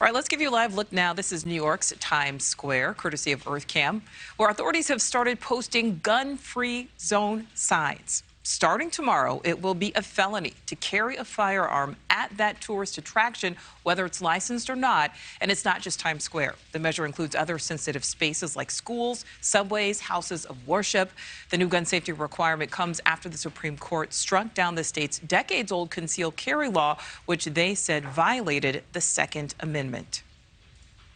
All right, let's give you a live look now. This is New York's Times Square, courtesy of EarthCam, where authorities have started posting gun-free zone signs. Starting tomorrow, it will be a felony to carry a firearm at that tourist attraction, whether it's licensed or not. And it's not just Times Square. The measure includes other sensitive spaces like schools, subways, houses of worship. The new gun safety requirement comes after the Supreme Court struck down the state's decades-old concealed carry law, which they said violated the Second Amendment.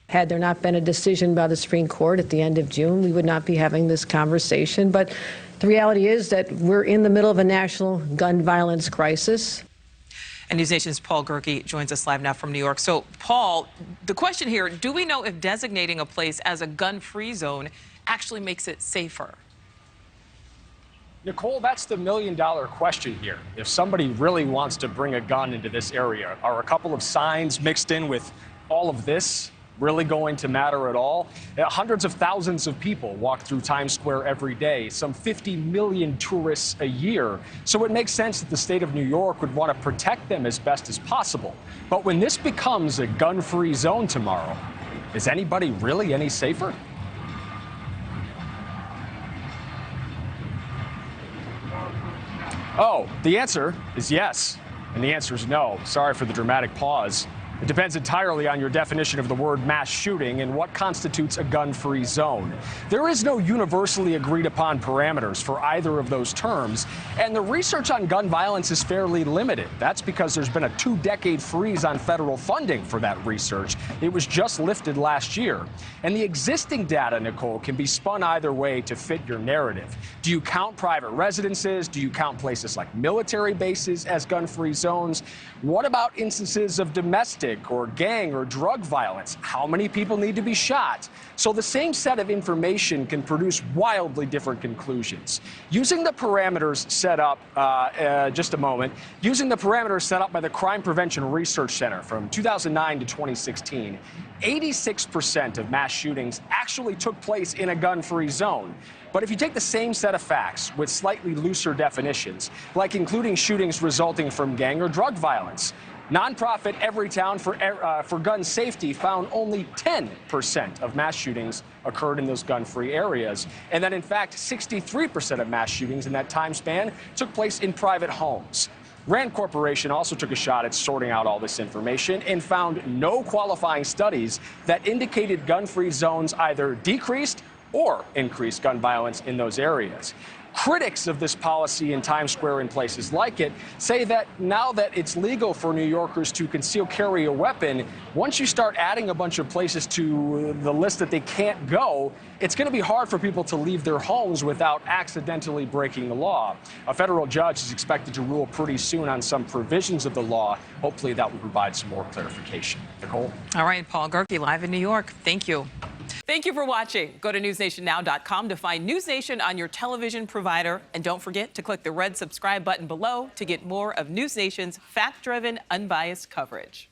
Had there not been a decision by the Supreme Court at the end of June, we would not be having this conversation. But the reality is that we're in the middle of a national gun violence crisis. And NewsNation's Paul Gerke joins us live now from New York. So, Paul, the question here, do we know if designating a place as a gun-free zone actually makes it safer? Nichole, that's the million-dollar question here. If somebody really wants to bring a gun into this area, are a couple of signs mixed in with all of this really going to matter at all? Hundreds of thousands of people walk through Times Square every day, some 50 million tourists a year. So it makes sense that the state of New York would want to protect them as best as possible. But when this becomes a gun-free zone tomorrow, is anybody really any safer? Oh, the answer is yes, and the answer is no. Sorry for the dramatic pause. It depends entirely on your definition of the word mass shooting and what constitutes a gun-free zone. There is no universally agreed upon parameters for either of those terms, and the research on gun violence is fairly limited. That's because there's been a 2-decade freeze on federal funding for that research. It was just lifted last year. And the existing data, Nichole, can be spun either way to fit your narrative. Do you count private residences? Do you count places like military bases as gun-free zones? What about instances of domestic or gang or drug violence? How many people need to be shot? So the same set of information can produce wildly different conclusions. Using the parameters set up, using the parameters set up by the Crime Prevention Research Center from 2009 to 2016, 86% of mass shootings actually took place in a gun-free zone. But if you take the same set of facts with slightly looser definitions, like including shootings resulting from gang or drug violence, nonprofit Everytown for Gun Safety found only 10% of mass shootings occurred in those gun-free areas. And that, in fact, 63% of mass shootings in that time span took place in private homes. Rand Corporation also took a shot at sorting out all this information and found no qualifying studies that indicated gun-free zones either decreased or increased gun violence in those areas. Critics of this policy in Times Square and places like it say that now that it's legal for New Yorkers to conceal carry a weapon, once you start adding a bunch of places to the list that they can't go, it's going to be hard for people to leave their homes without accidentally breaking the law. A federal judge is expected to rule pretty soon on some provisions of the law. Hopefully that will provide some more clarification. Nichole? All right, Paul Gerke, live in New York. Thank you. Thank you for watching. Go to newsnationnow.com to find NewsNation on your television provider. And don't forget to click the red subscribe button below to get more of NewsNation's fact-driven, unbiased coverage.